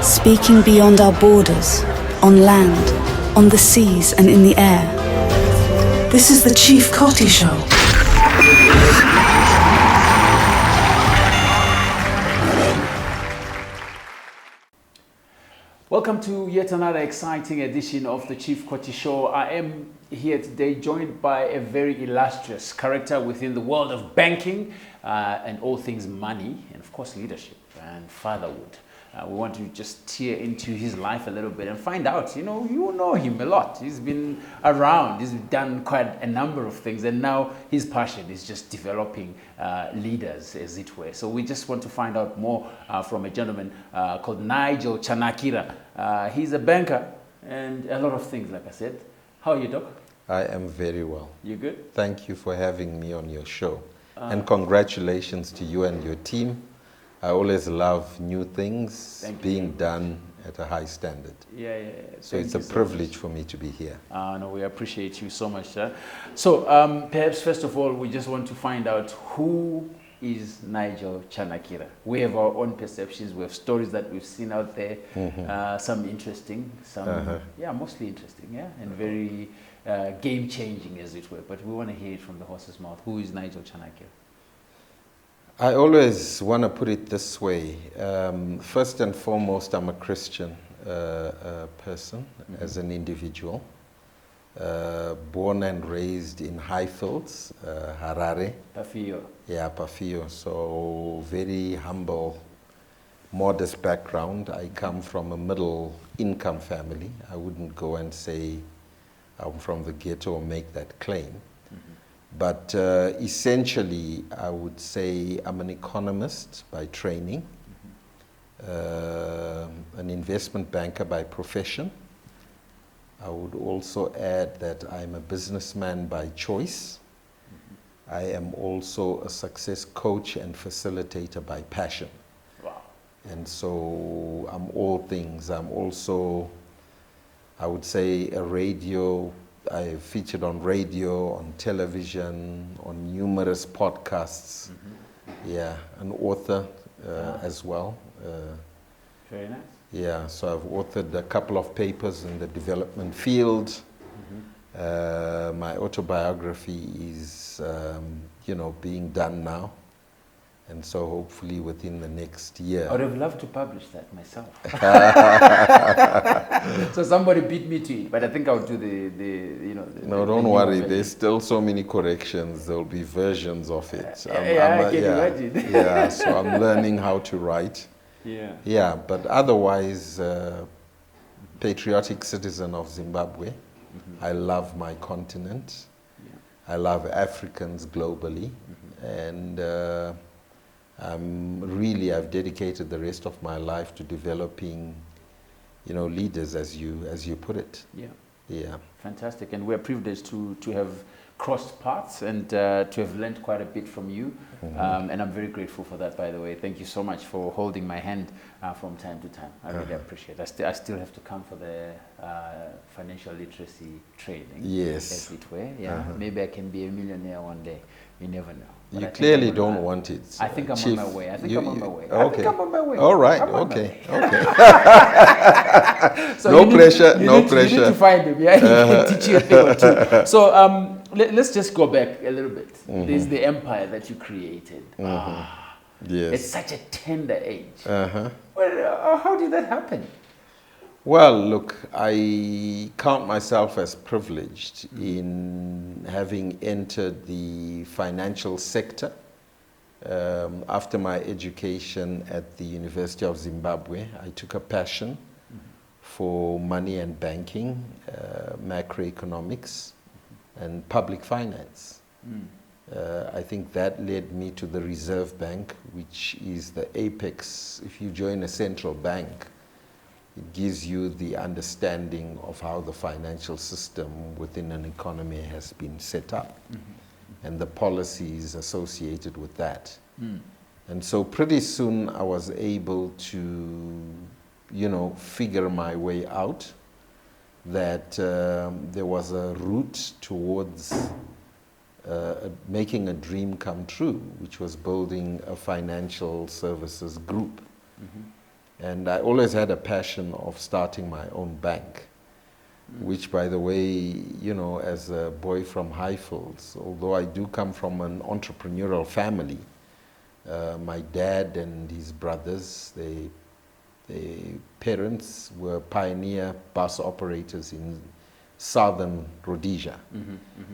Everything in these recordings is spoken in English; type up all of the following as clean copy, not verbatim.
Speaking beyond our borders, on land, on the seas and in the air. This is the Chief Koti Show. Welcome to yet another exciting edition of the Chief Koti Show. I am here today joined by a very illustrious character within the world of banking and all things money, and of course leadership and fatherhood. We want to just tear into his life a little bit and find out, you know him a lot. He's been around, he's done quite a number of things, and now his passion is just developing leaders, as it were. So we just want to find out more from a gentleman called Nigel Chanakira. He's a banker and a lot of things, like I said. How are you, Doc? I am very well. You good? Thank you for having me on your show. And congratulations to you and your team. I always love new things being done at a high standard. Yeah. So it's a privilege for me to be here. No, we appreciate you so much, sir. So perhaps first of all, we just want to find out who is Nigel Chanakira. We have our own perceptions. We have stories that we've seen out there. Some interesting, some mostly interesting, and very game-changing, as it were. But we want to hear it from the horse's mouth. Who is Nigel Chanakira? I always want to put it this way. First and foremost, I'm a Christian person as an individual. Born and raised in Highfields, Harare. Pafio. Yeah, Pafio. So very humble, modest background. I come from a middle income family. I wouldn't go and say I'm from the ghetto or make that claim. But essentially, I would say I'm an economist by training, an investment banker by profession. I would also add that I'm a businessman by choice. I am also a success coach and facilitator by passion. Wow. And so I'm all things. I'm also, I would say, a radio. I featured on radio, on television, on numerous podcasts. Yeah, an author as well. Very nice. Yeah, so I've authored a couple of papers in the development field. My autobiography is, being done now. And so hopefully within the next year. I would have loved to publish that myself. So somebody beat me to it, but I think I'll do No, don't worry. There's still so many corrections. There'll be versions of it. I can imagine. Yeah, so I'm learning how to write. Yeah, but otherwise, patriotic citizen of Zimbabwe. I love my continent. I love Africans globally. And I've dedicated the rest of my life to developing, leaders, as you put it. Yeah. Fantastic, and we're privileged to have crossed paths and to have learned quite a bit from you. And I'm very grateful for that, by the way. Thank you so much for holding my hand from time to time. I really appreciate it. I still have to come for the financial literacy training. Yes. As it were. Yeah. Maybe I can be a millionaire one day. You never know. But you clearly don't want it. I think I'm on my way. Okay. I think I'm on my way. All right. Okay. So no pressure. You need to find him. Yeah, he can teach you a thing or two. So let's just go back a little bit. There's the empire that you created. Yes. It's such a tender age. Well, how did that happen? Well, look, I count myself as privileged in having entered the financial sector. After my education at the University of Zimbabwe, I took a passion for money and banking, macroeconomics, and public finance. I think that led me to the Reserve Bank, which is the apex. If you join a central bank, it gives you the understanding of how the financial system within an economy has been set up and the policies associated with that. And so pretty soon I was able to, figure my way out, that there was a route towards making a dream come true, which was building a financial services group. And I always had a passion of starting my own bank, which, by the way, you know, as a boy from Highfields, although I do come from an entrepreneurial family, my dad and his brothers, their parents were pioneer bus operators in southern Rhodesia.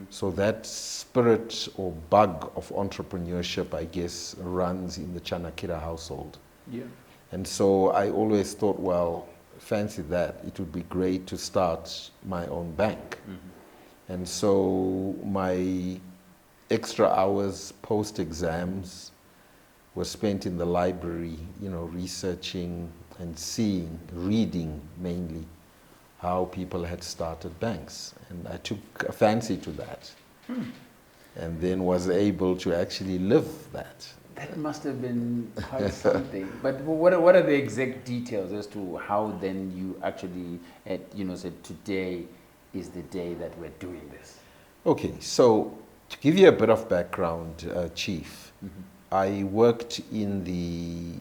So that spirit or bug of entrepreneurship, I guess, runs in the Chanakira household. Yeah. And so I always thought, well, fancy that, it would be great to start my own bank. And so my extra hours post-exams were spent in the library, you know, researching and seeing, reading mainly, how people had started banks. And I took a fancy to that. And then was able to actually live that. That must have been quite something. But what are the exact details as to how then you actually, said today is the day that we're doing this? Okay, so to give you a bit of background, Chief, I worked in the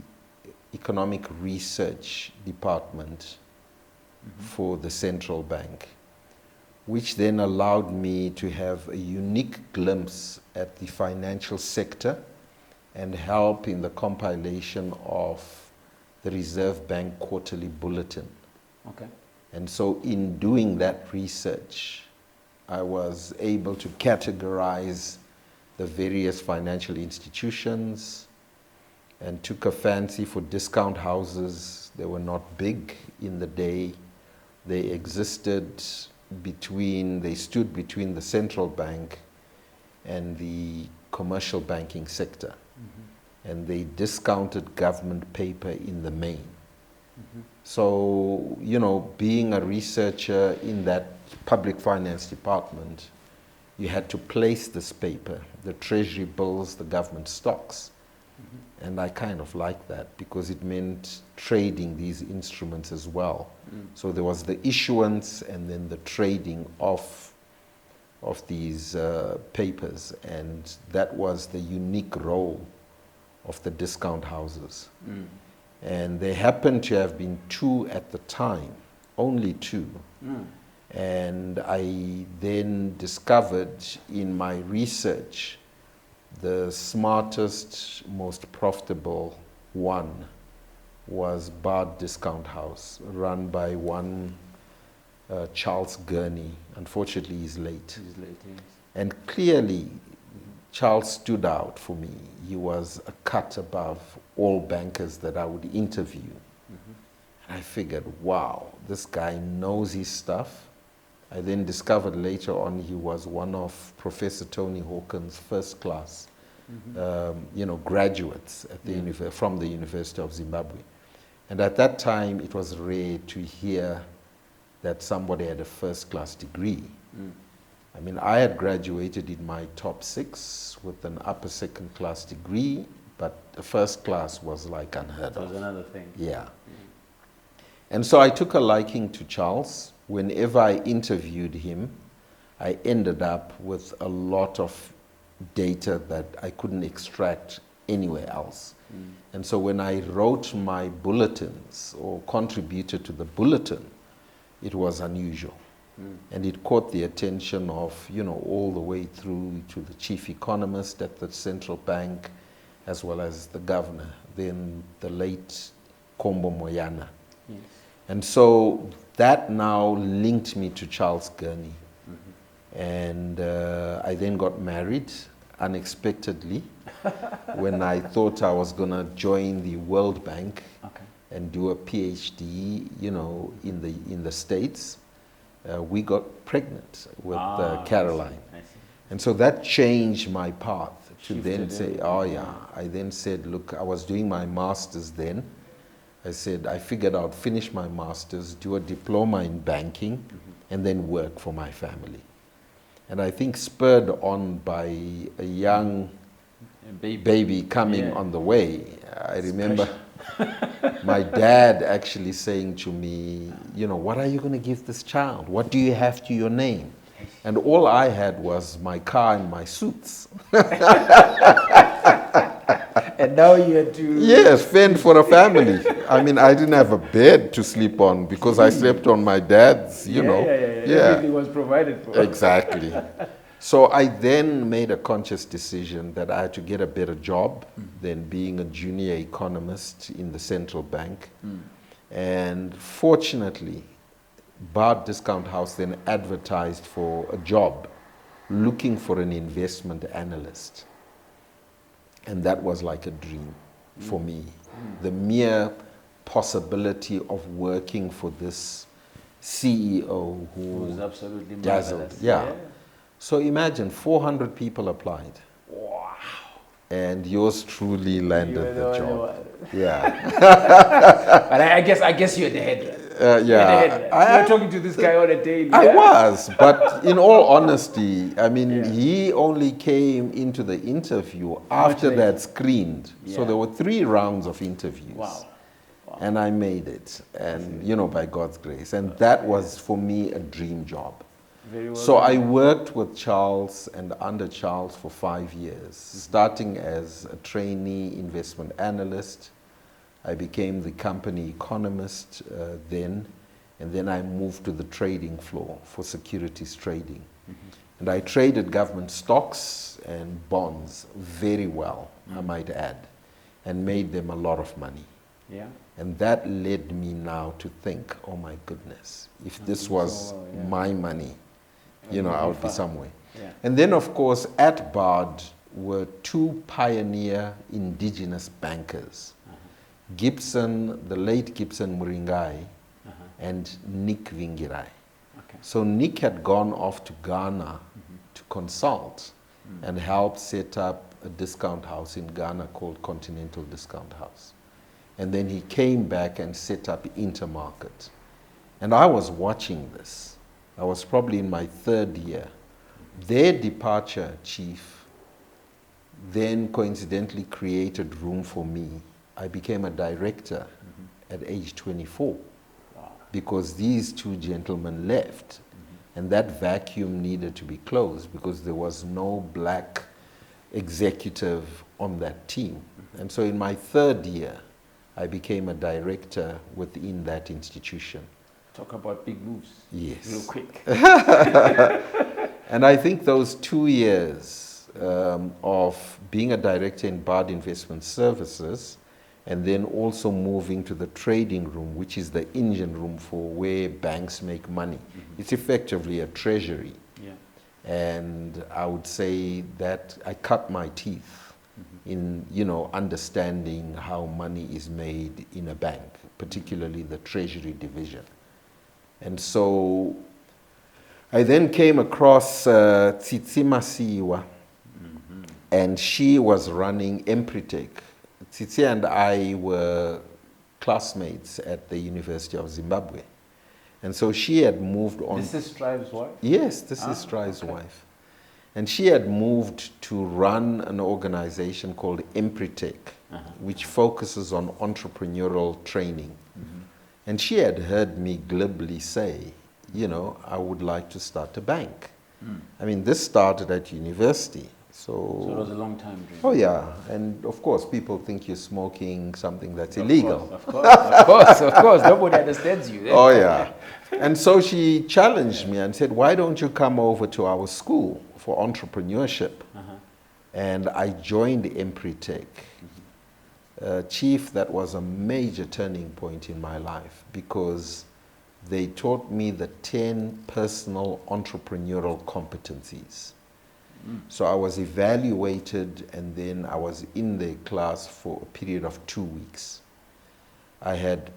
economic research department for the central bank, which then allowed me to have a unique glimpse at the financial sector and help in the compilation of the Reserve Bank quarterly bulletin. Okay. And so in doing that research, I was able to categorize the various financial institutions and took a fancy for discount houses. They were not big in the day. They existed they stood between the central bank and the commercial banking sector. And they discounted government paper in the main. So, you know, being a researcher in that public finance department, you had to place this paper, the treasury bills, the government stocks. And I kind of liked that because it meant trading these instruments as well. So there was the issuance and then the trading of these papers, and that was the unique role of the discount houses. And there happened to have been two at the time, only two. And I then discovered in my research the smartest, most profitable one was Bard Discount House, run by one Charles Gurney. Unfortunately, he's late. He's late, yes. And clearly, Charles stood out for me. He was a cut above all bankers that I would interview. And I figured, wow, this guy knows his stuff. I then discovered later on he was one of Professor Tony Hawkins' first class graduates at the from the University of Zimbabwe. And at that time, it was rare to hear that somebody had a first class degree. I mean, I had graduated in my top 6 with an upper second class degree, but the first class was like unheard of. That was another thing. Yeah. And so I took a liking to Charles. Whenever I interviewed him, I ended up with a lot of data that I couldn't extract anywhere else. And so when I wrote my bulletins or contributed to the bulletin, it was unusual. And it caught the attention of, all the way through to the chief economist at the central bank, as well as the governor, then the late Kombo Moyana. Yes. And so that now linked me to Charles Gurney. And I then got married unexpectedly when I thought I was going to join the World Bank and do a PhD, in the States. We got pregnant with Caroline. I see. And so that changed my path to Shifted then say, I then said, look, I was doing my master's then. I said, I figured I'd finish my master's, do a diploma in banking, and then work for my family. And I think spurred on by a young baby coming on the way. I remember my dad actually saying to me, what are you going to give this child? What do you have to your name? And all I had was my car and my suits. And now you had to... Yes, fend for a family. I mean, I didn't have a bed to sleep on because I slept on my dad's, you know. Everything was provided for. Exactly. So I then made a conscious decision that I had to get a better job than being a junior economist in the central bank. And fortunately, Bard Discount House then advertised for a job looking for an investment analyst. And that was like a dream for me. The mere possibility of working for this CEO who was absolutely dazzled. marvelous. Yeah. So imagine 400 people applied. Wow. And yours truly landed the job. Yeah. But I guess you're the head. Yeah. You're talking to this guy on a daily. I was, but in all honesty, I mean, he only came into the interview after they had screened. So there were 3 rounds of interviews. Wow. And I made it, and you know, by God's grace. And that was for me a dream job. Very well So done. I worked with Charles and under Charles for 5 years, starting as a trainee investment analyst. I became the company economist then, and then I moved to the trading floor for securities trading. And I traded government stocks and bonds very well, I might add, and made them a lot of money. Yeah. And that led me now to think, oh my goodness, if this was my money, you know, I would be somewhere. Yeah. And then, of course, at Bard were 2 pioneer indigenous bankers, Gibson, the late Gibson Muringai, and Nick Vingirai. Okay. So Nick had gone off to Ghana to consult and help set up a discount house in Ghana called Continental Discount House. And then he came back and set up Intermarket. And I was watching this. I was probably in my 3rd year. Their departure, Chief, then coincidentally created room for me. I became a director at age 24 because these 2 gentlemen left. And that vacuum needed to be closed because there was no black executive on that team. And so in my 3rd year, I became a director within that institution. Talk about big moves. Yes. Real quick. And I think those 2 years of being a director in Bard Investment Services and then also moving to the trading room, which is the engine room for where banks make money. It's effectively a treasury. Yeah. And I would say that I cut my teeth in, you know, understanding how money is made in a bank, particularly the treasury division. And so I then came across Tsitsi Masiwa, and she was running Empritech. Tsitsi and I were classmates at the University of Zimbabwe. And so she had moved on. This is Strive's wife? Yes, this is Strive's wife. And she had moved to run an organization called Empritech, which focuses on entrepreneurial training. And she had heard me glibly say, you know, I would like to start a bank. I mean, this started at university. So it was a long time dream. Oh yeah, and of course people think you're smoking something that's illegal. Of course, nobody understands you. Oh yeah. And so she challenged me and said, why don't you come over to our school for entrepreneurship? And I joined Empritech. Chief, that was a major turning point in my life because they taught me the 10 personal entrepreneurial competencies. So I was evaluated and then I was in the class for a period of 2 weeks.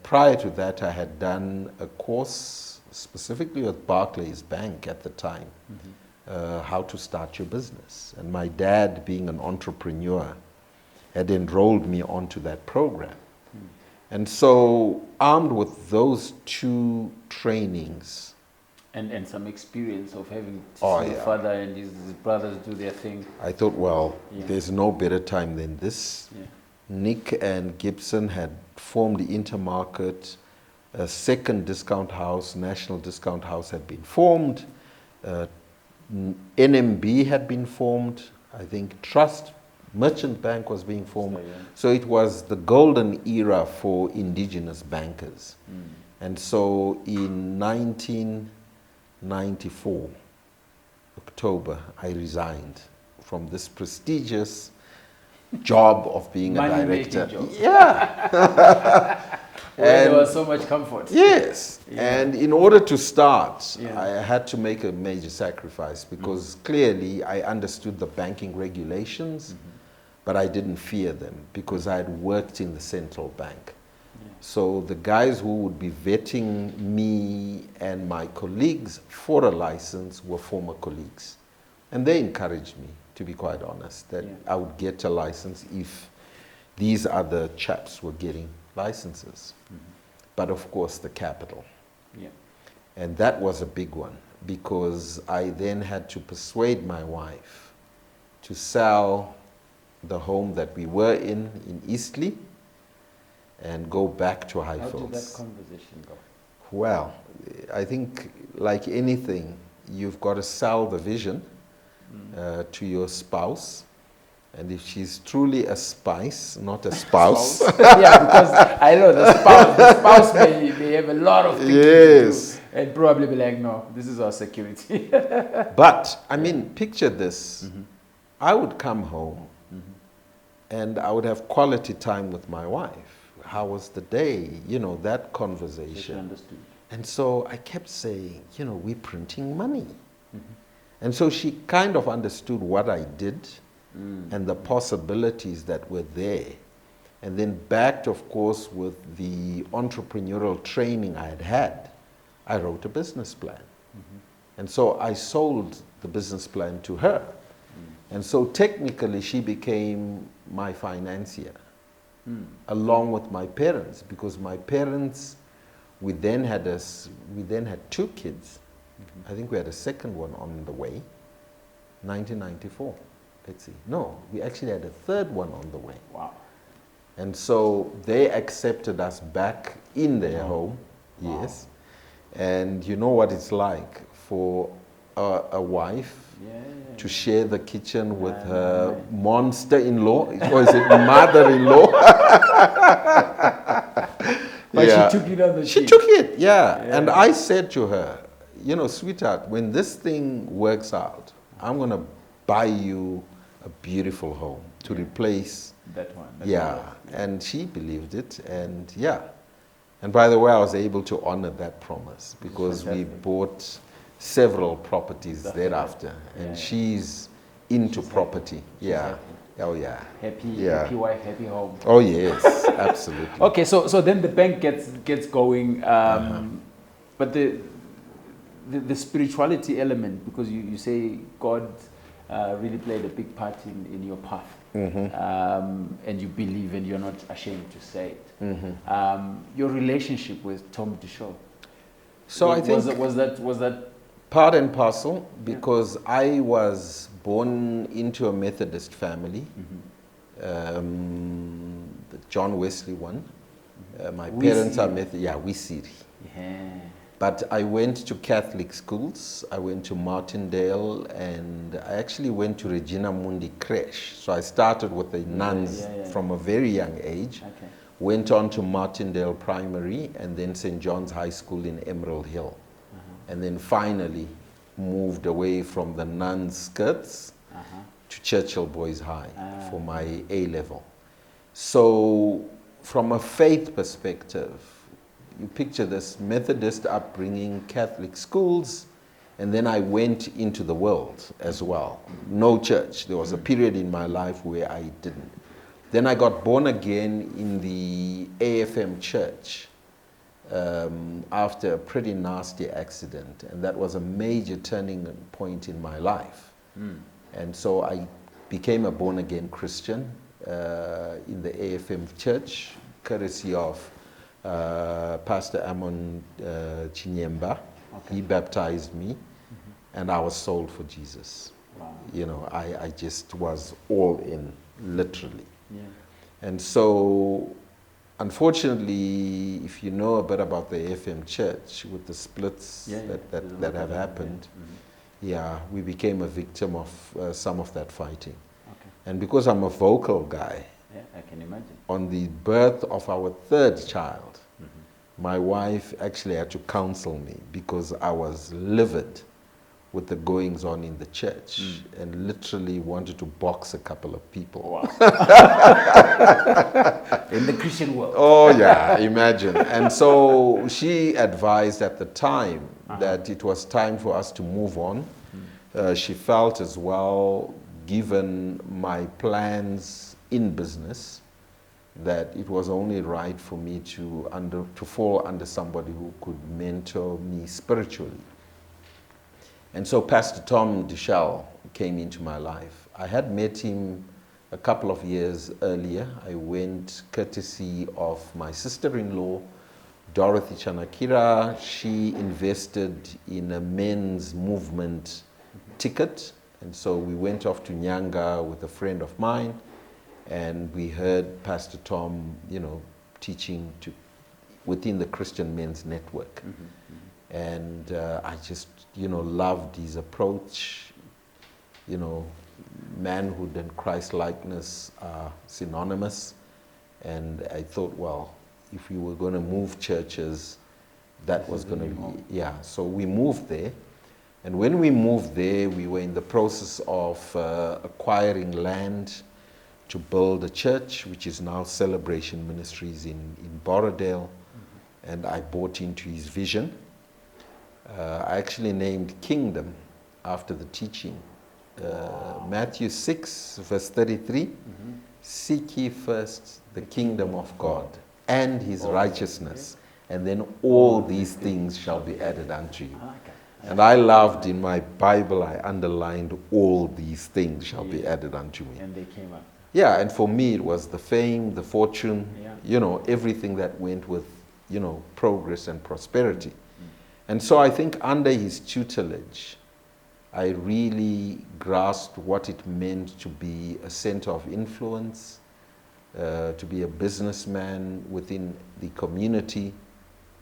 Prior to that, I had done a course specifically with Barclays Bank at the time, how to start your business. And my dad, being an entrepreneur, had enrolled me onto that program. And so armed with those 2 trainings, and some experience of having his Oh, father and his brothers do their thing. I thought, well, there's no better time than this. Yeah. Nick and Gibson had formed the Intermarket. A second discount house, National Discount House, had been formed. NMB had been formed. I think Trust Merchant Bank was being formed. So, yeah. So it was the golden era for indigenous bankers. And so in 1994, October, I resigned from this prestigious job of being a director. Job. Yeah. Where there was so much comfort. Yes. Yeah. And in order to start, Yeah. I had to make a major sacrifice because clearly I understood the banking regulations, but I didn't fear them because I had worked in the central bank. So the guys who would be vetting me and my colleagues for a license were former colleagues. And they encouraged me, to be quite honest, that I would get a license if these other chaps were getting licenses. But of course the capital. Yeah. And that was a big one because I then had to persuade my wife to sell the home that we were in Eastleigh and go back to Highfields. How did that conversation go? Well, I think like anything, you've got to sell the vision to your spouse. And if she's truly a spice, not a spouse. Yeah, because I know the spouse may have a lot of things to do and probably be like, no, this is our security. But, I mean, picture this. I would come home and I would have quality time with my wife. How was the day? You know, that conversation. She understood. And so I kept saying, you know, we're printing money. And so she kind of understood what I did and the possibilities that were there. And then backed, of course, with the entrepreneurial training I had had, I wrote a business plan. And so I sold the business plan to her. And so technically she became my financier, along with my parents, because my parents, we then had 2 kids. I think we had a second one on the way, 1994. Let's see. No, we actually had a third one on the way. Wow. And so they accepted us back in their home, yes. And you know what it's like for a wife to share the kitchen with her monster-in-law, or is it mother-in-law? But she took it on the She chin. took it, yeah. And I said to her, you know, sweetheart, when this thing works out, I'm going to buy you a beautiful home to replace that one. And she believed it, and and by the way, I was able to honor that promise because we bought several properties thereafter, and she's into property. Happy. Oh yeah. Happy wife, happy home. Oh yes, absolutely. Okay, so then the bank gets going, but the spirituality element, because you say God really played a big part in your path, and you believe, and you're not ashamed to say it. Your relationship with Tom Dushaw. So I think was that part and parcel, because I was born into a Methodist family, the John Wesley one. My parents are Methodist. Yeah, we see. But I went to Catholic schools. I went to Martindale, and I actually went to Regina Mundi Creche. So I started with the nuns from a very young age. Went on to Martindale Primary, and then St. John's High School in Emerald Hill. And then finally moved away from the nuns' skirts to Churchill Boys High for my A-level. So from a faith perspective, you picture this Methodist upbringing, Catholic schools, and then I went into the world as well. No church. There was a period in my life where I didn't. Then I got born again in the AFM church after a pretty nasty accident, and that was a major turning point in my life. And so I became a born-again Christian in the AFM church, courtesy of Pastor Amon Chinyemba. He baptized me, and I was sold for Jesus. You know, I just was all in, literally. And so, unfortunately, if you know a bit about the AFM church, with the splits that have happened, we became a victim of some of that fighting. And because I'm a vocal guy, Yeah, I can imagine. on the birth of our third child, my wife actually had to counsel me because I was livid with the goings on in the church and literally wanted to box a couple of people. Wow. In the Christian world. Oh yeah, imagine. And so she advised at the time that it was time for us to move on. She felt as well, given my plans in business, that it was only right for me to fall under somebody who could mentor me spiritually. And so Pastor Tom Dushell came into my life. I had met him a couple of years earlier. I went courtesy of my sister-in-law, Dorothy Chanakira. She invested in a men's movement ticket. And so we went off to Nyanga with a friend of mine, and we heard Pastor Tom, teaching within the Christian Men's Network. And I just, loved his approach. Manhood and Christ-likeness are synonymous. And I thought, well, if we were going to move churches, that was going to be, yeah. So we moved there. And when we moved there, we were in the process of acquiring land to build a church, which is now Celebration Ministries in Borrowdale. And I bought into his vision. I actually named Kingdom after the teaching. Matthew 6, verse 33, seek ye first the kingdom of God and his righteousness, and then all these things shall be added unto you. And I loved in my Bible, I underlined all these things shall be added unto me. And they came up. Yeah, and for me it was the fame, the fortune, everything that went with, progress and prosperity. And so I think under his tutelage, I really grasped what it meant to be a center of influence, to be a businessman within the community,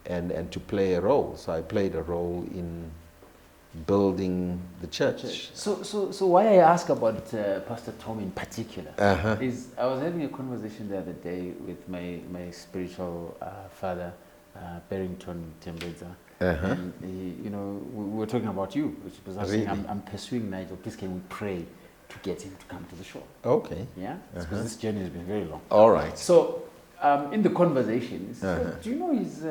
and to play a role. So I played a role in building the church. So why I ask about Pastor Tom in particular is I was having a conversation the other day with my spiritual father, Barrington Tembeza. And he, we were talking about you, which was saying, I'm pursuing Nigel. Please, can we pray to get him to come to the show? Okay. Yeah, because this journey has been very long. All right. So, in the conversation, he said, do you know he's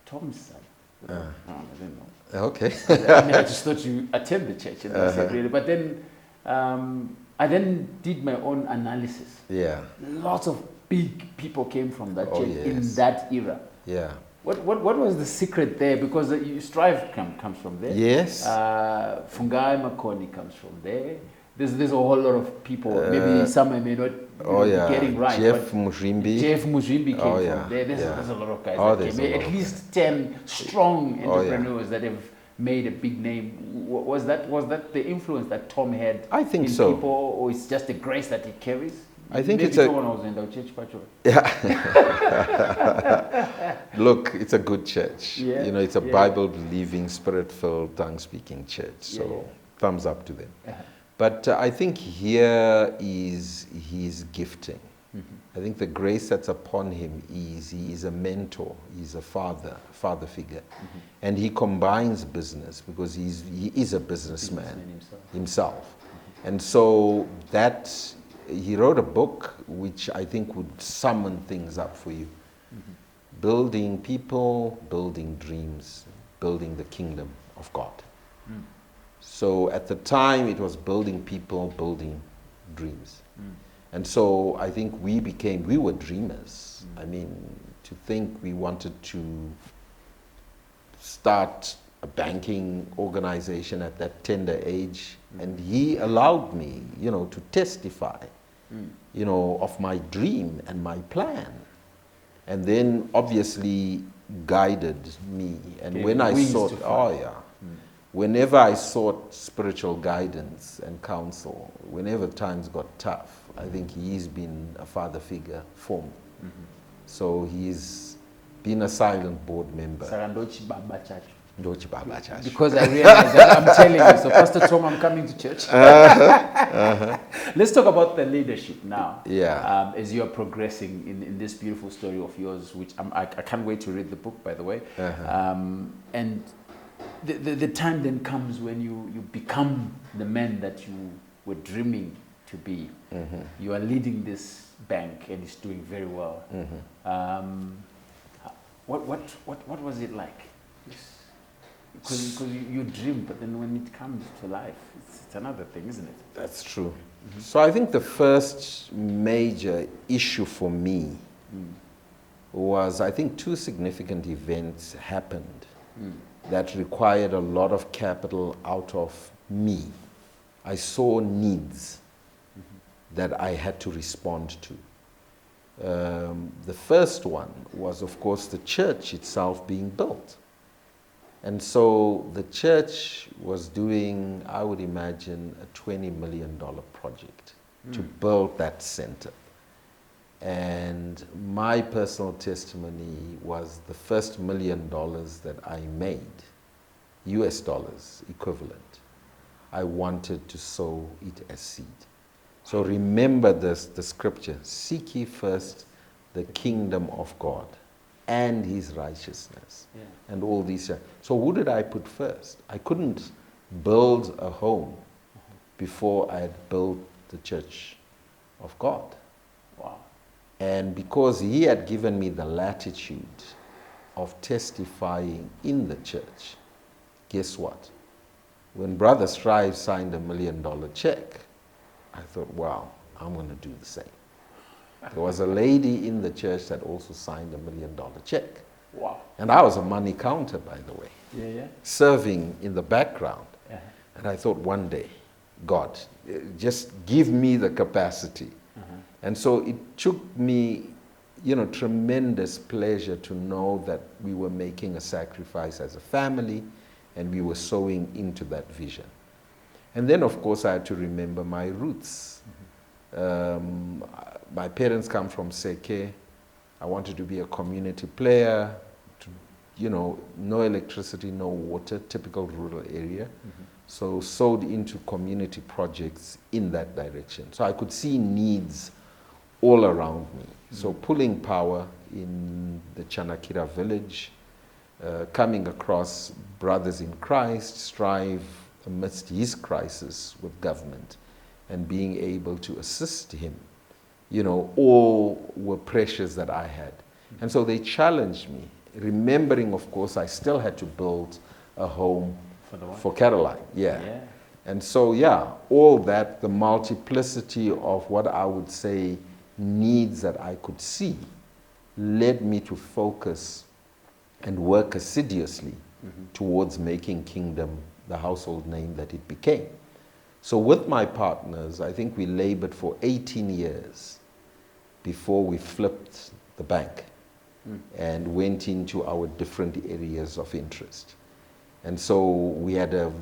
Tom's son? No, I didn't know. Okay. I just thought you attend the church, and I said really. But then I then did my own analysis. Yeah. Lots of big people came from that church in that era. Yeah. What was the secret there? Because Strive comes from there. Yes. Fungai Makoni comes from there. There's a whole lot of people. Maybe some I may not be getting right. Jeff Mujimbi. Jeff Mujimbi came from there. There's a lot of guys that came. At least 10 strong entrepreneurs that have made a big name. Was that the influence that Tom had? I think in so. People, or it's just the grace that he carries? I think maybe it's a. When I was in the church, Look, it's a good church. Yeah, it's a Bible-believing, Spirit-filled, tongue-speaking church. So thumbs up to them. But I think here is his gifting. I think the grace that's upon him is he is a mentor. He's a father figure, and he combines business because he is a businessman himself. And so that. He wrote a book which I think would summon things up for you. Building people, building dreams, building the kingdom of God. So at the time it was building people, building dreams. And so I think we were dreamers. I mean, to think we wanted to start a banking organization at that tender age, and he allowed me, to testify, of my dream and my plan, and then obviously guided me. And when I sought, whenever I sought spiritual guidance and counsel, whenever times got tough, I think he's been a father figure for me. So he's been a silent board member. Because I realized that I'm telling you. So, Pastor Tom, I'm coming to church. Let's talk about the leadership now. Yeah. As you are progressing in this beautiful story of yours, which I can't wait to read the book, by the way. And the time then comes when you become the man that you were dreaming to be. You are leading this bank and it's doing very well. What was it like? Because you dream, but then when it comes to life, it's another thing, isn't it? That's true. So I think the first major issue for me was, I think, two significant events happened that required a lot of capital out of me. I saw needs that I had to respond to. The first one was, of course, the church itself being built. And so the church was doing, I would imagine, a $20 million project to build that center. And my personal testimony was the first $1 million that I made, US dollars equivalent, I wanted to sow it as seed. So remember this, the scripture, seek ye first the kingdom of God and his righteousness and all these. So who did I put first? I couldn't build a home before I had built the church of God. Wow. And because he had given me the latitude of testifying in the church, guess what? When Brother Strive signed $1 million check, I thought, wow, I'm going to do the same. There was a lady in the church that also signed $1 million check. Wow. And I was a money counter, by the way, serving in the background. And I thought, one day, God, just give me the capacity. And so it took me, tremendous pleasure to know that we were making a sacrifice as a family and we were sowing into that vision. And then, of course, I had to remember my roots. My parents come from Seke. I wanted to be a community player, no electricity, no water, typical rural area. So sowed into community projects in that direction. So I could see needs all around me. So pulling power in the Chanakira village, coming across brothers in Christ, strive amidst his crisis with government and being able to assist him, all were pressures that I had. And so they challenged me, remembering, of course, I still had to build a home for Caroline. And so, all that, the multiplicity of what I would say needs that I could see, led me to focus and work assiduously towards making Kingdom the household name that it became. So with my partners, I think we labored for 18 years before we flipped the bank and went into our different areas of interest. And so we had a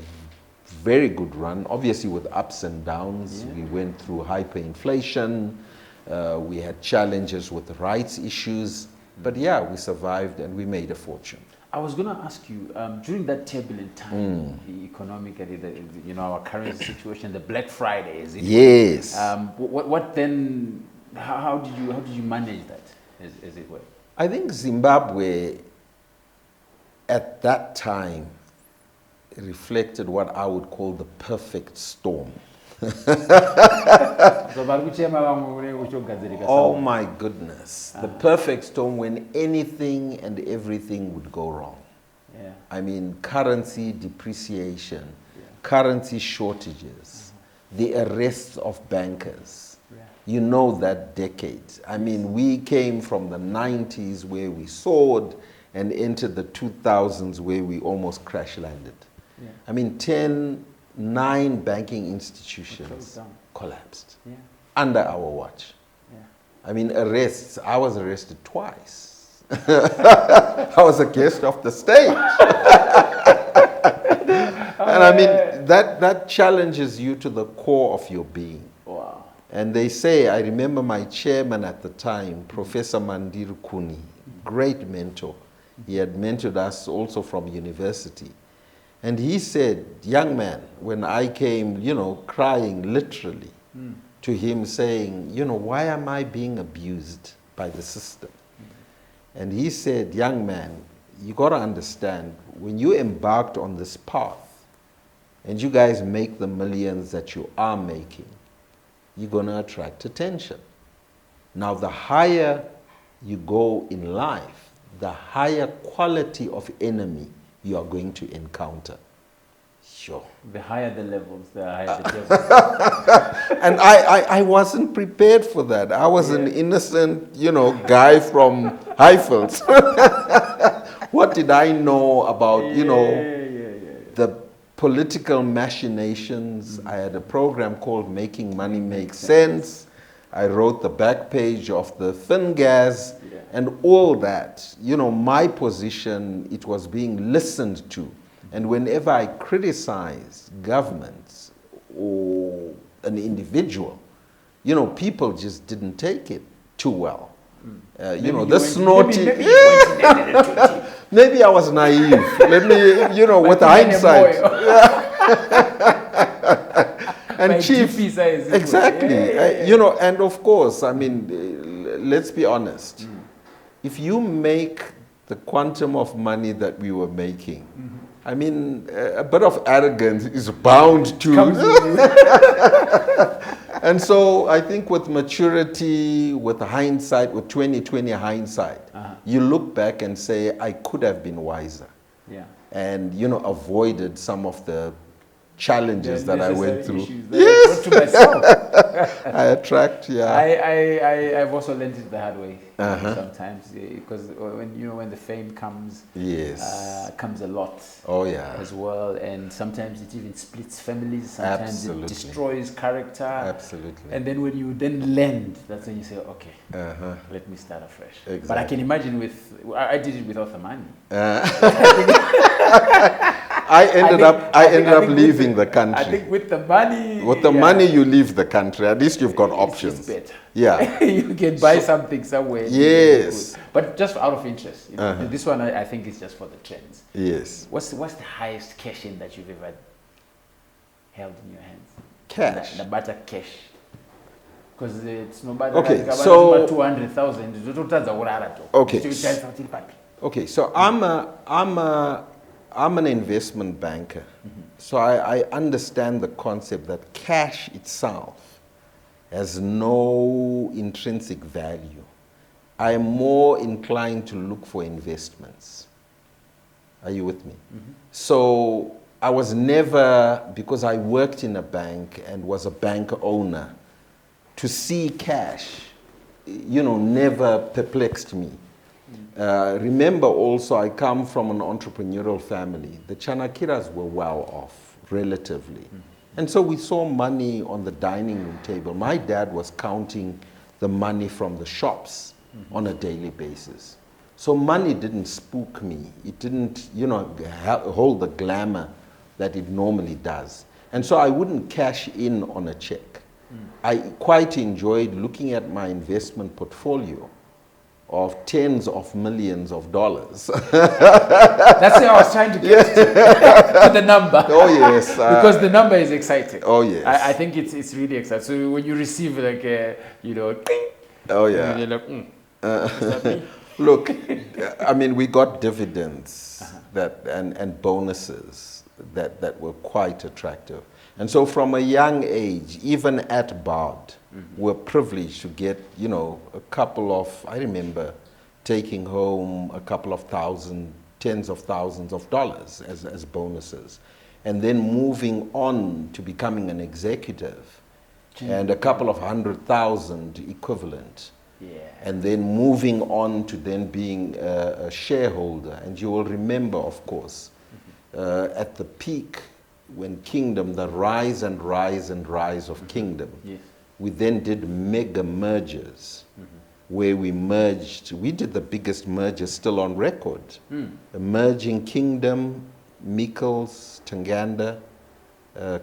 very good run, obviously with ups and downs. We went through hyperinflation, we had challenges with rights issues, but we survived and we made a fortune. I was going to ask you, during that turbulent time, the economically, our current situation, the Black Fridays. Yes. What then? How did you manage that, as it were? I think Zimbabwe, at that time, reflected what I would call the perfect storm. Oh my goodness. The perfect storm when anything and everything would go wrong. I mean, currency depreciation, currency shortages, the arrests of bankers. You know that decade. I mean, we came from the 90s where we soared and entered the 2000s where we almost crash landed. I mean, 9 banking institutions collapsed under our watch. I mean, arrests. I was arrested twice. I was a guest of the stage. And I mean, that challenges you to the core of your being. Wow. And they say, I remember my chairman at the time, Professor Mandir Kuni, great mentor. He had mentored us also from university. And he said, young man, when I came, crying literally to him saying, why am I being abused by the system? And he said, young man, you got to understand, when you embarked on this path and you guys make the millions that you are making, you're going to attract attention. Now, the higher you go in life, the higher quality of enemy you are going to encounter. Sure. The higher the levels, the higher the devil. And I wasn't prepared for that. I was an innocent, guy from Highfields. What did I know about, the political machinations? I had a program called Making Money Make Sense. I wrote the back page of the Thin Gas and all that. My position, it was being listened to. And whenever I criticize governments or an individual, people just didn't take it too well. The snotty. Maybe I was naive. Let me, with hindsight. And Chief, exactly. And of course, let's be honest. If you make the quantum of money that we were making, a bit of arrogance is bound to. And so I think with maturity, with hindsight, with 20/20 hindsight, you look back and say, I could have been wiser. Yeah. And, avoided some of the challenges that I went through. Yes. To myself. I attract, I've also learned it the hard way sometimes, because when the fame comes, comes a lot. Oh yeah. As well, and sometimes it even splits families. Sometimes it destroys character. Absolutely. And then when you then land, that's when you say, okay, let me start afresh. Exactly. But I can imagine I did it without the money. I ended up leaving the country. I think with the money... With the money, you leave the country. At least you've got options. It's better. Yeah. You can buy something somewhere. Yes. But just out of interest. This one, I think, is just for the trends. Yes. What's the highest cash-in that you've ever held in your hands? Cash? The better cash. Because it's no better. Okay, so... 200,000. Okay, so I'm an investment banker, so I understand the concept that cash itself has no intrinsic value. I'm more inclined to look for investments. Are you with me? So I was never, because I worked in a bank and was a bank owner, to see cash, never perplexed me. Remember also, I come from an entrepreneurial family. The Chanakiras were well off, relatively. And so we saw money on the dining room table. My dad was counting the money from the shops on a daily basis. So money didn't spook me. It didn't, hold the glamour that it normally does. And so I wouldn't cash in on a check. I quite enjoyed looking at my investment portfolio of tens of millions of dollars. That's how I was trying to get to the number. Oh yes, because the number is exciting. Oh yes, I think it's really exciting. So when you receive like oh yeah, you're like, look, we got dividends and bonuses that were quite attractive. And so from a young age, even at Bard, we're privileged to get, a couple of, I remember taking home a couple of tens of thousands of dollars as bonuses. And then moving on to becoming an executive and a couple of 100,000 equivalent. Yeah. And then moving on to then being a shareholder. And you will remember, of course, at the peak, when Kingdom, the rise and rise and rise of Kingdom, we then did mega mergers where we merged. We did the biggest merger still on record. Merging Kingdom, Mikkels, Tanganda,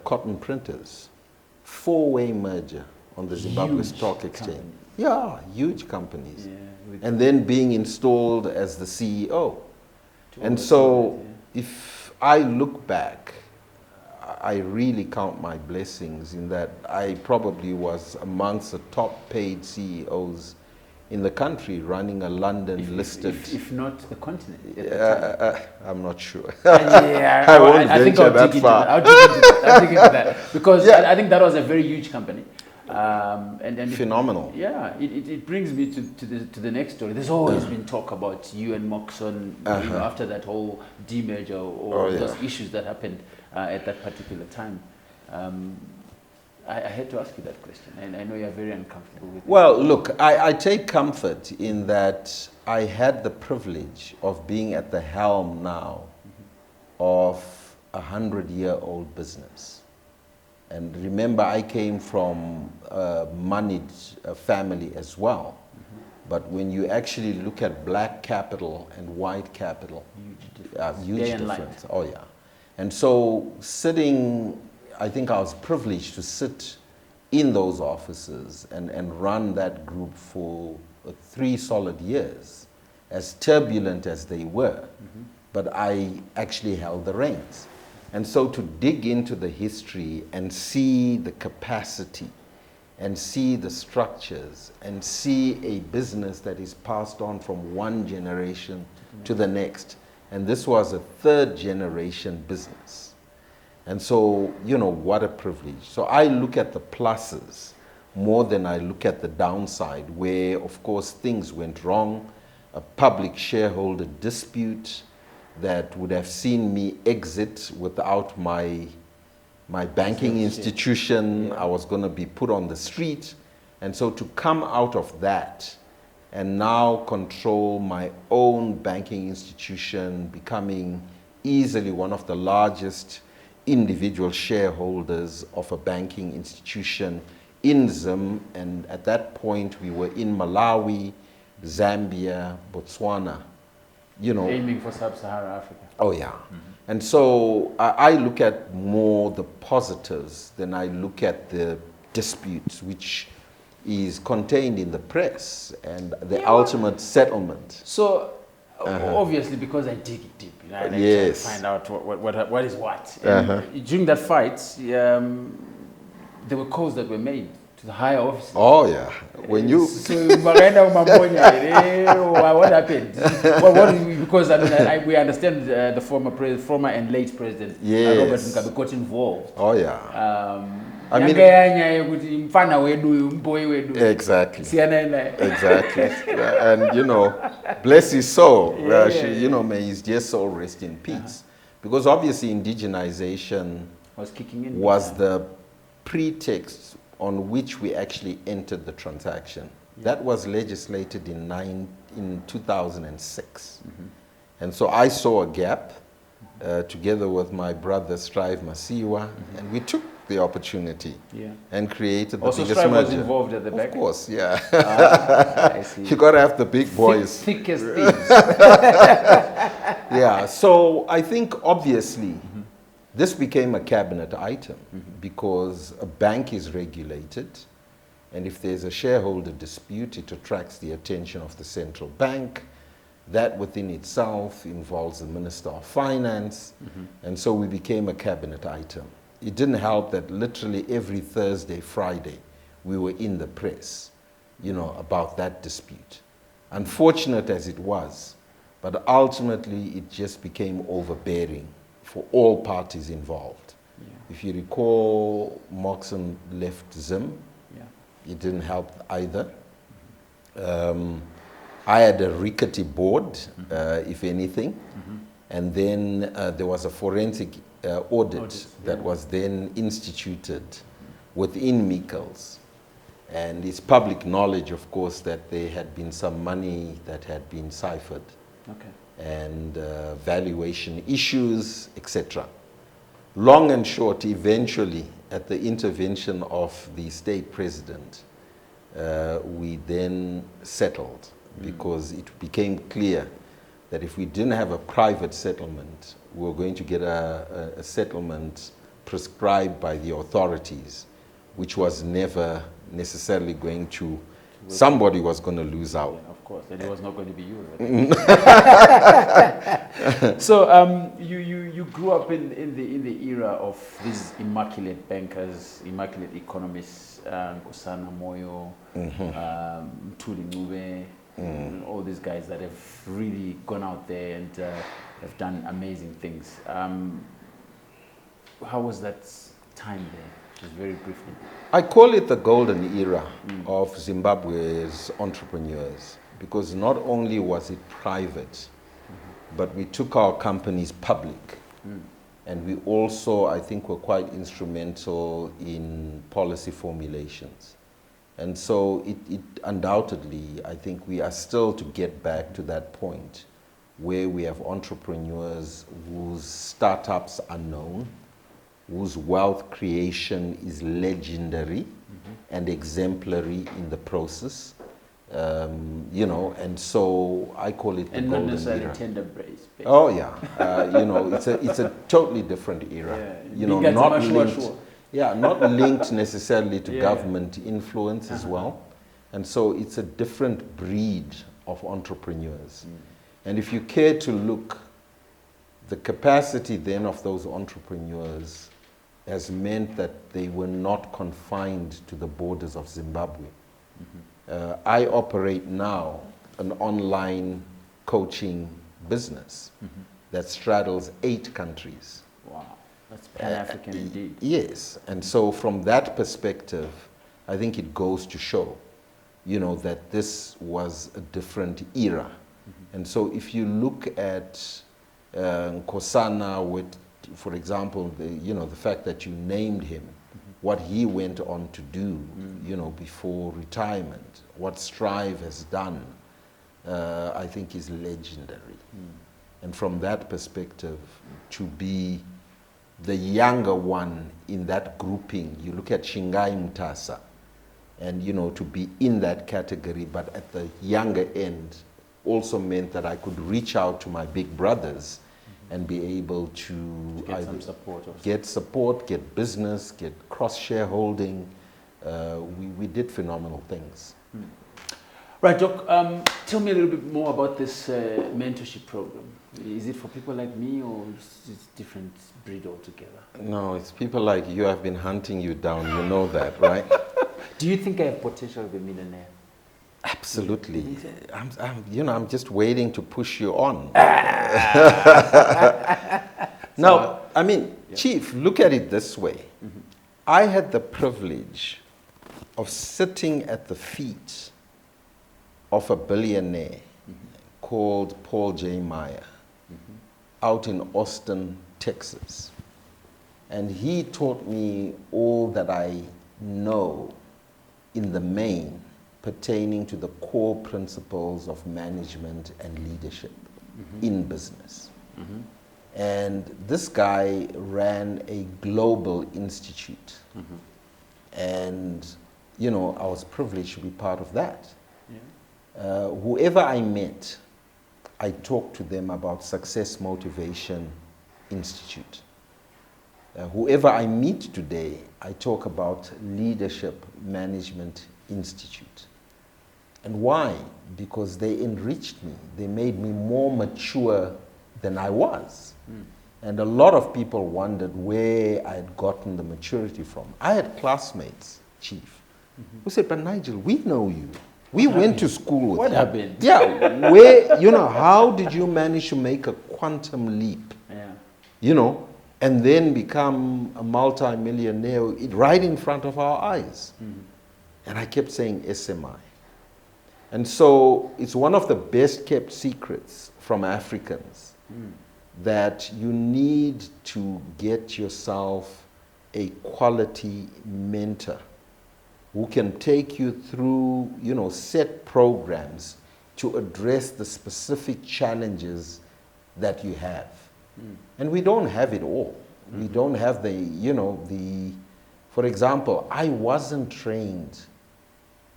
Cotton Printers. 4-way merger on the Zimbabwe Stock Exchange. Company. Yeah, huge companies. And then being installed as the CEO. And so if I look back, I really count my blessings in that I probably was amongst the top paid CEOs in the country running a London listed. If not the continent. I'm not sure. I won't I think venture I'll that dig far. I'll dig into that. Because I think that was a very huge company. And Phenomenal. It brings me to the next story. There's always been talk about you and Moxon, after that whole demerger or those issues that happened at that particular time. I had to ask you that question, and I know you're very uncomfortable with it. Well, look, I take comfort in that I had the privilege of being at the helm now of a 100-year-old business. And remember, I came from a moneyed family as well. But when you actually look at black capital and white capital, huge difference. Oh, yeah. And so sitting, I think I was privileged to sit in those offices and run that group for 3 solid years, as turbulent as they were. But I actually held the reins. And so to dig into the history and see the capacity and see the structures and see a business that is passed on from one generation to the next. And this was a 3rd generation business. And so, you know, what a privilege. So I look at the pluses more than I look at the downside, where, of course, things went wrong, a public shareholder dispute that would have seen me exit without my banking institution. I was going to be put on the street. And so to come out of that and now control my own banking institution, becoming easily one of the largest individual shareholders of a banking institution in Zim, and at that point we were in Malawi, Zambia, Botswana, you know. Aiming for sub-Saharan Africa. Oh, yeah. And so I look at more the positives than I look at the disputes, which is contained in the press and the ultimate settlement. So, obviously, because I dig it deep, you know, I like to find out what is what. And during that fight, there were calls that were made to the higher officers. Oh, yeah. When you... So, what happened? Because I mean, we understand the former and late president, Robert Mugabe, got involved. Oh, yeah. I mean, exactly. Exactly. And, you know, bless his soul. You know, may his dear soul rest in peace. Because obviously indigenization was kicking in. Was the pretext on which we actually entered the transaction. That was legislated in 2006. And so I saw a gap together with my brother Strive Masiwa, and we took the opportunity and created the biggest merger. Was involved at the back? Of course, yeah. I see. You got to have the big boys. Thick as thieves. Yeah, so I think obviously this became a cabinet item because a bank is regulated, and if there's a shareholder dispute, it attracts the attention of the central bank. That within itself involves the Minister of Finance, and so we became a cabinet item. It didn't help that literally every Thursday, Friday, we were in the press, you know, about that dispute. Unfortunate as it was, but ultimately it just became overbearing for all parties involved. If you recall, Moxon left Zim. It didn't help either. I had a rickety board, if anything, and then there was a forensic audit that was then instituted within Mikkels. And it's public knowledge, of course, that there had been some money that had been ciphered, and valuation issues, etc. Long and short, eventually, at the intervention of the state president, we then settled, because it became clear that if we didn't have a private settlement, we were going to get a settlement prescribed by the authorities, which was never necessarily going to, somebody was going to lose out. Of course, and it was not going to be you. So you grew up in the era of these immaculate bankers, immaculate economists, Nkosana Moyo, Mthuli Ncube, all these guys that have really gone out there and have done amazing things. How was that time there? Just very briefly. I call it the golden era of Zimbabwe's entrepreneurs, because not only was it private, but we took our companies public. And we also, I think, were quite instrumental in policy formulations. And so it undoubtedly, I think we are still to get back to that point where we have entrepreneurs whose startups are known, whose wealth creation is legendary and exemplary in the process. You know, and so I call it the and golden not necessarily era. tender brace. Oh yeah, you know, it's a totally different era. Yeah. You know, not linked, not linked necessarily to government influence as well, and so it's a different breed of entrepreneurs. And if you care to look, the capacity then of those entrepreneurs has meant that they were not confined to the borders of Zimbabwe. I operate now an online coaching business that straddles 8 countries. Wow, that's Pan-African indeed. Yes, and so from that perspective, I think it goes to show, you know, that this was a different era. And so if you look at Nkosana with, for example, the fact that you named him, what he went on to do, you know, before retirement, what Strive has done, I think is legendary. And from that perspective, to be the younger one in that grouping, you look at Shingai Mutasa, and, you know, to be in that category, but at the younger end, also meant that I could reach out to my big brothers and be able to get some support. Get support, get business, get cross-shareholding. We did phenomenal things. Right, Doc, tell me a little bit more about this mentorship program. Is it for people like me, or is it a different breed altogether? No, it's people like you. I've been hunting you down, you know that, right? Do you think I have potential to be a millionaire? Absolutely. I'm just waiting to push you on. Now, I mean, Chief, look at it this way. I had the privilege of sitting at the feet of a billionaire called Paul J. Meyer out in Austin, Texas. And he taught me all that I know in the main pertaining to the core principles of management and leadership in business. And this guy ran a global institute. And, you know, I was privileged to be part of that. Whoever I met, I talked to them about Success Motivation Institute. Whoever I meet today, I talk about Leadership Management Institute. And why? Because they enriched me. They made me more mature than I was. And a lot of people wondered where I had gotten the maturity from. I had classmates, Chief, who said, but Nigel, we know you. We went to school with you. What happened? Yeah, where, you know, how did you manage to make a quantum leap? You know, and then become a multi-millionaire right in front of our eyes? And I kept saying SMI. And so it's one of the best kept secrets from Africans that you need to get yourself a quality mentor who can take you through, you know, set programs to address the specific challenges that you have. And we don't have it all. We don't have the, you know, for example, I wasn't trained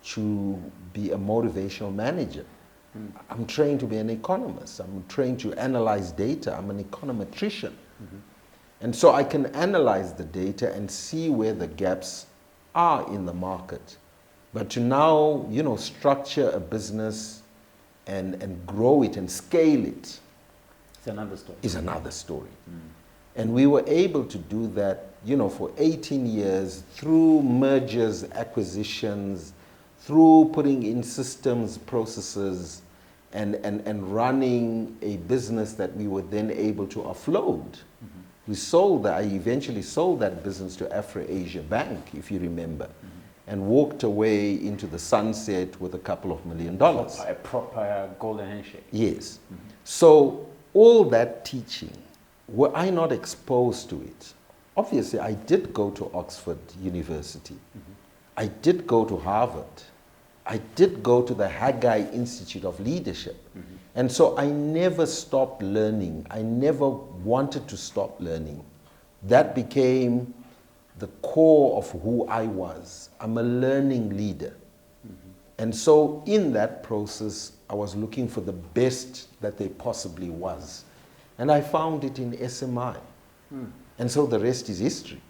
to be a motivational manager. I'm trained to be an economist. I'm trained to analyze data. I'm an econometrician. And so I can analyze the data and see where the gaps are in the market. But to now, you know, structure a business and grow it and scale it. It's another story. Is another story. And we were able to do that, for 18 years through mergers, acquisitions, through putting in systems, processes, and running a business that we were then able to offload. I eventually sold that business to Afro-Asia Bank, if you remember, and walked away into the sunset with a couple of $1 million. A proper golden handshake. Yes. So all that teaching, were I not exposed to it? Obviously, I did go to Oxford University. I did go to Harvard. I did go to the Haggai Institute of Leadership. And so I never stopped learning. I never wanted to stop learning. That became the core of who I was. I'm a learning leader. And so in that process, I was looking for the best that there possibly was. And I found it in SMI. And so the rest is history.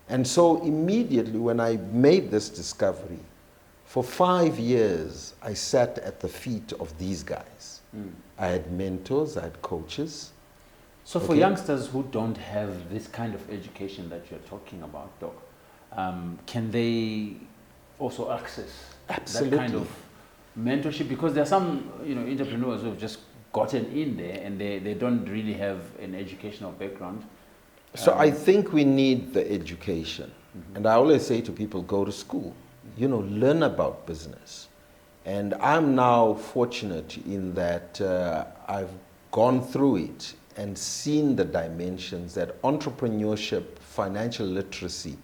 And so immediately when I made this discovery, for 5 years, I sat at the feet of these guys. I had mentors, I had coaches. So for youngsters who don't have this kind of education that you're talking about, Doc, can they also access that kind of mentorship? Because there are some entrepreneurs who have just gotten in there and they don't really have an educational background. So I think we need the education. And I always say to people, go to school, learn about business. And I'm now fortunate in that I've gone through it and seen the dimensions that entrepreneurship, financial literacy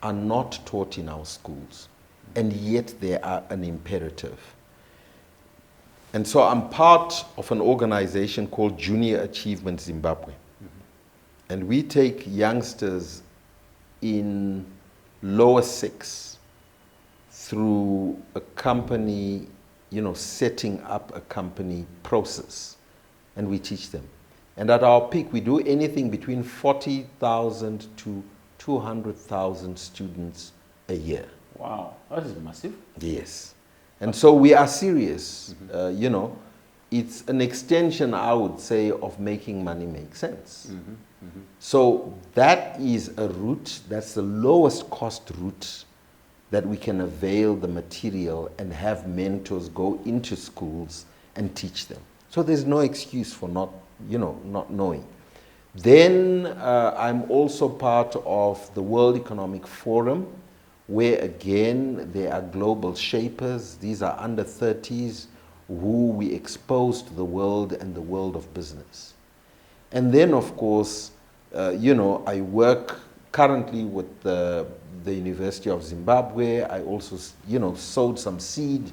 are not taught in our schools. And yet they are an imperative. And so I'm part of an organization called Junior Achievement Zimbabwe. And we take youngsters in lower six through a company, setting up a company process. And we teach them. And at our peak, we do anything between 40,000 to 200,000 students a year. Wow, that is massive. Yes. And so we are serious. It's an extension, I would say, of making money make sense. So that is a route, that's the lowest cost route that we can avail the material and have mentors go into schools and teach them. So there's no excuse for not knowing. Then I'm also part of the World Economic Forum, where again, there are global shapers. These are under 30s who we expose to the world and the world of business. And then, of course, I work currently with the University of Zimbabwe. I also, sowed some seed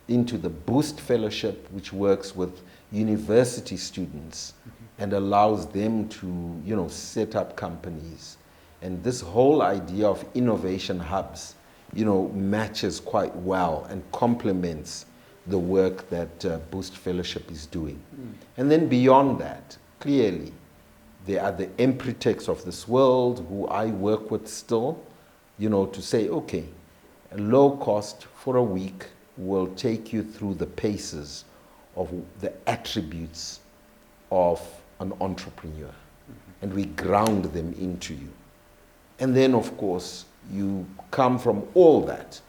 into the Boost Fellowship, which works with university students and allows them to, set up companies. And this whole idea of innovation hubs, matches quite well and complements the work that Boost Fellowship is doing. And then beyond that, clearly, there are the Empritechs of this world who I work with still, to say, okay, a low cost for a week will take you through the paces of the attributes of an entrepreneur. And we ground them into you. And then, of course, you come from all that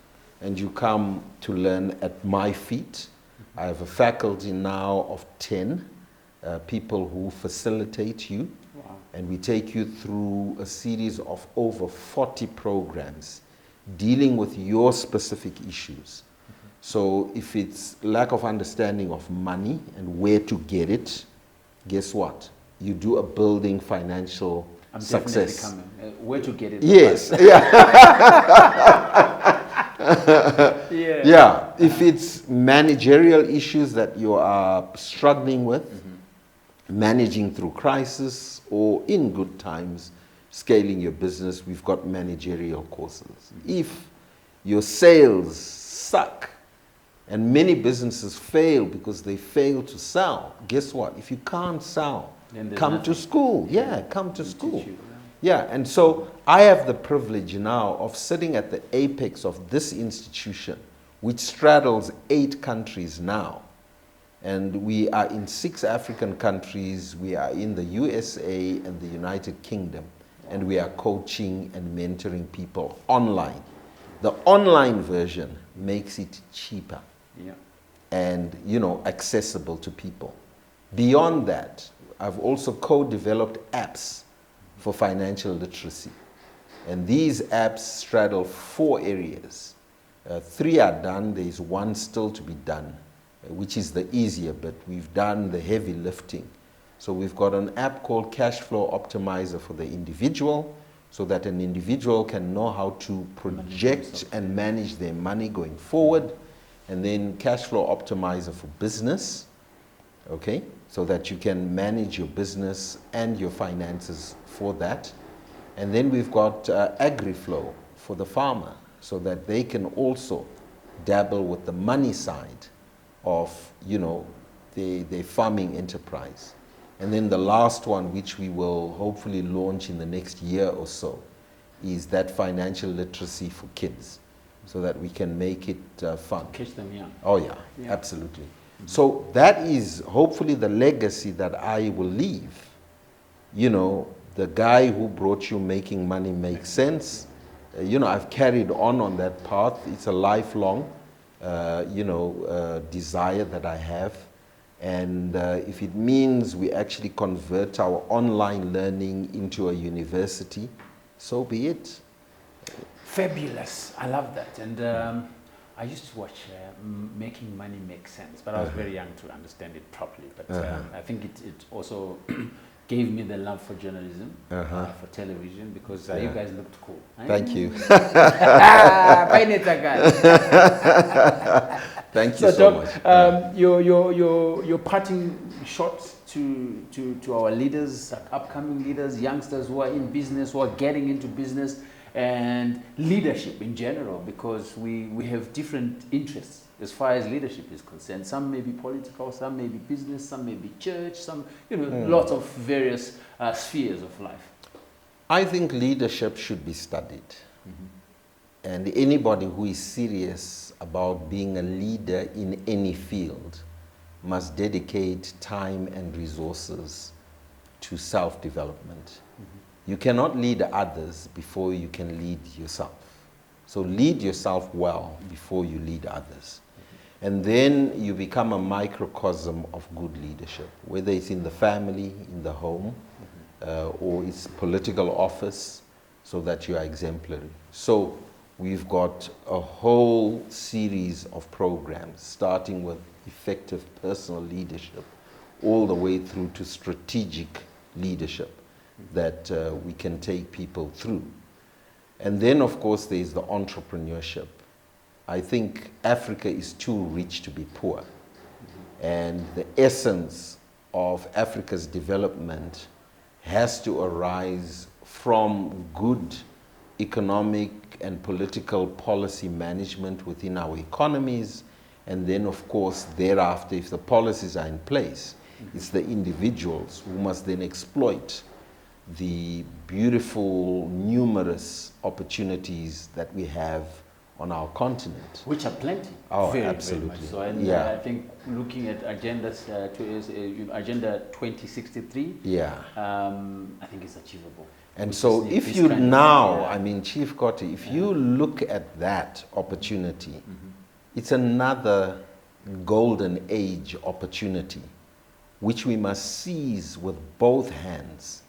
and you come to learn at my feet. I have a faculty now of 10 people who facilitate you. Wow. And we take you through a series of over 40 programs dealing with your specific issues. So if it's lack of understanding of money and where to get it, guess what? You do a building financial success. Coming. Where to get it? Yes. Yeah. If it's managerial issues that you are struggling with, managing through crisis, or in good times, scaling your business, we've got managerial courses. If your sales suck, and many businesses fail because they fail to sell, guess what? If you can't sell, come to school. Yeah, come to school. Yeah, and so I have the privilege now of sitting at the apex of this institution, which straddles 8 countries now, And we are in 6 African countries. We are in the USA and the United Kingdom. And we are coaching and mentoring people online. The online version makes it cheaper and, you know, accessible to people. Beyond that, I've also co-developed apps for financial literacy. And these apps straddle 4 areas. 3 are done, there's 1 still to be done, which is the easier, but we've done the heavy lifting. So we've got an app called Cash Flow Optimizer for the individual, so that an individual can know how to project and manage their money going forward. And then Cash Flow Optimizer for business, okay? So that you can manage your business and your finances for that. And then we've got AgriFlow for the farmer, so that they can also dabble with the money side of, you know, their farming enterprise. And then the last one, which we will hopefully launch in the next year or so, is that financial literacy for kids, so that we can make it fun. Catch them young. Oh yeah, absolutely. So that is hopefully the legacy that I will leave. You know, the guy who brought you Making Money Make Sense, you know, I've carried on that path. It's a lifelong, you know, desire that I have. And if it means we actually convert our online learning into a university, so be it. Fabulous. I love that. And I used to watch Making Money Make Sense, but I was very young to understand it properly. But I think it also gave me the love for journalism, for television, because you guys looked cool. Thank you. Thank you so much. Your parting shot to our leaders, upcoming leaders, youngsters who are in business, who are getting into business, and leadership in general, because we have different interests as far as leadership is concerned. Some may be political, some may be business, some may be church, some, you know, lots of various spheres of life. I think leadership should be studied. And anybody who is serious about being a leader in any field must dedicate time and resources to self-development. You cannot lead others before you can lead yourself. So lead yourself well before you lead others. And then you become a microcosm of good leadership, whether it's in the family, in the home, or it's political office, so that you are exemplary. So we've got a whole series of programs, starting with effective personal leadership, all the way through to strategic leadership that we can take people through. And then, of course, there's the entrepreneurship. I think Africa is too rich to be poor. And the essence of Africa's development has to arise from good economic and political policy management within our economies. And then, of course, thereafter, if the policies are in place, it's the individuals who must then exploit the beautiful, numerous opportunities that we have on our continent. Which are plenty. Oh, very, absolutely. very much so. And I think looking at Agenda 2063, I think it's achievable. And so if you now, I mean, Chief Koti, if you look at that opportunity, it's another golden age opportunity, which we must seize with both hands.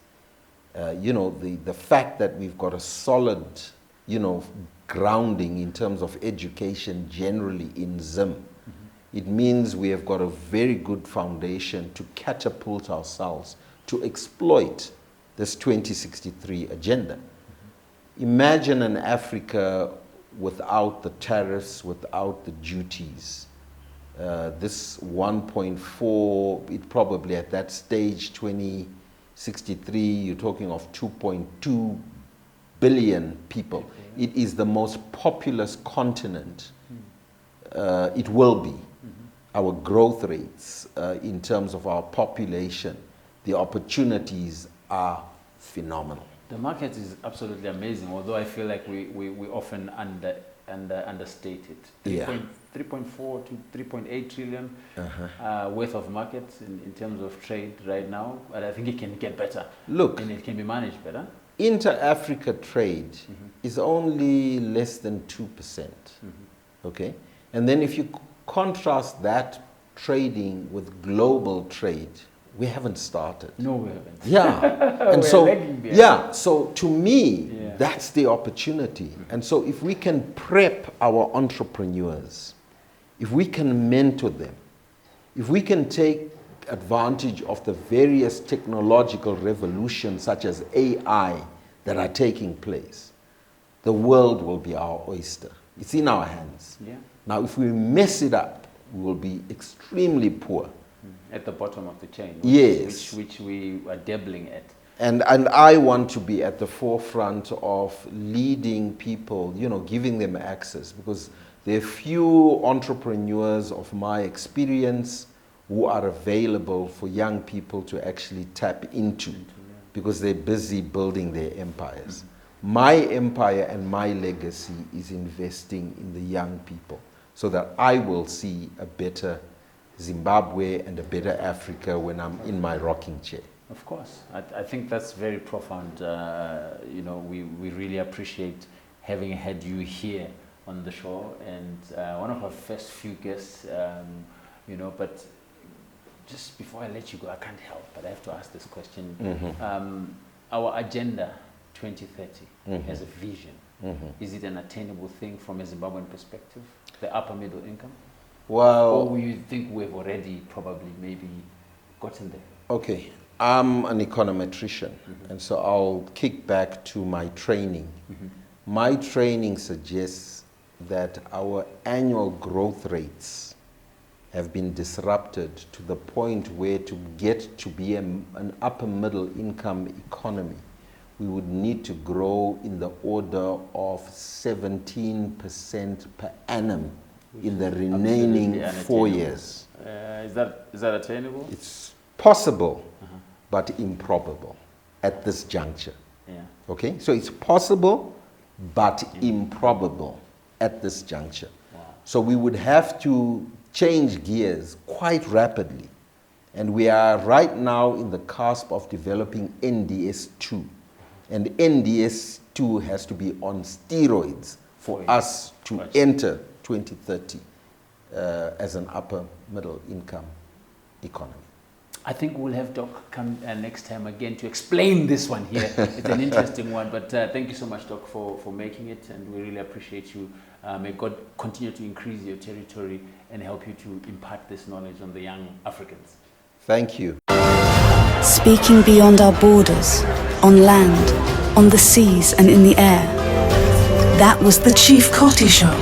You know, the fact that we've got a solid, you know, grounding in terms of education generally in Zim, it means we have got a very good foundation to catapult ourselves, to exploit this 2063 agenda. Imagine an Africa without the tariffs, without the duties. This 1.4, it probably at that stage, 2063, you're talking of 2.2 billion people. It is the most populous continent. It will be. Our growth rates in terms of our population, the opportunities are phenomenal. The market is absolutely amazing, although I feel like we often understate it. 3.4 to 3.8 trillion worth of markets in terms of trade right now, but I think it can get better. Look, and it can be managed better. Inter-Africa trade is only less than 2%. Okay, and then if you contrast that trading with global trade, we haven't started. No, we haven't. Yeah, and so to me, that's the opportunity. And so if we can prep our entrepreneurs, if we can mentor them, if we can take advantage of the various technological revolutions such as AI that are taking place, the world will be our oyster. It's in our hands. Yeah. Now, if we mess it up, we will be extremely poor. At the bottom of the chain. Yes. Which we are dabbling at. And I want to be at the forefront of leading people, you know, giving them access, because there are few entrepreneurs of my experience who are available for young people to actually tap into because they're busy building their empires. My empire and my legacy is investing in the young people so that I will see a better Zimbabwe and a better Africa when I'm in my rocking chair. Of course. I think that's very profound. You know, we really appreciate having had you here on the show, and one of our first few guests, you know, but just before I let you go, I can't help, but I have to ask this question. Our agenda 2030 as a vision, is it an attainable thing from a Zimbabwean perspective, the upper middle income? Well, or you think we've already probably maybe gotten there? Okay, I'm an econometrician, and so I'll kick back to my training. My training suggests that our annual growth rates have been disrupted to the point where to get to be an upper middle income economy, we would need to grow in the order of 17% per annum in the remaining 4 years. Is that attainable? It's possible, but improbable at this juncture. Okay, so it's possible, but improbable at this juncture. So we would have to change gears quite rapidly. And we are right now in the cusp of developing NDS2. And NDS2 has to be on steroids for us to enter 2030 as an upper middle income economy. I think we'll have Doc come next time again to explain this one here. It's an interesting one, but thank you so much, Doc, for making it, and we really appreciate you. May God continue to increase your territory and help you to impart this knowledge on the young Africans. Thank you. Speaking beyond our borders, on land, on the seas and in the air. That was the Chief Koti Show.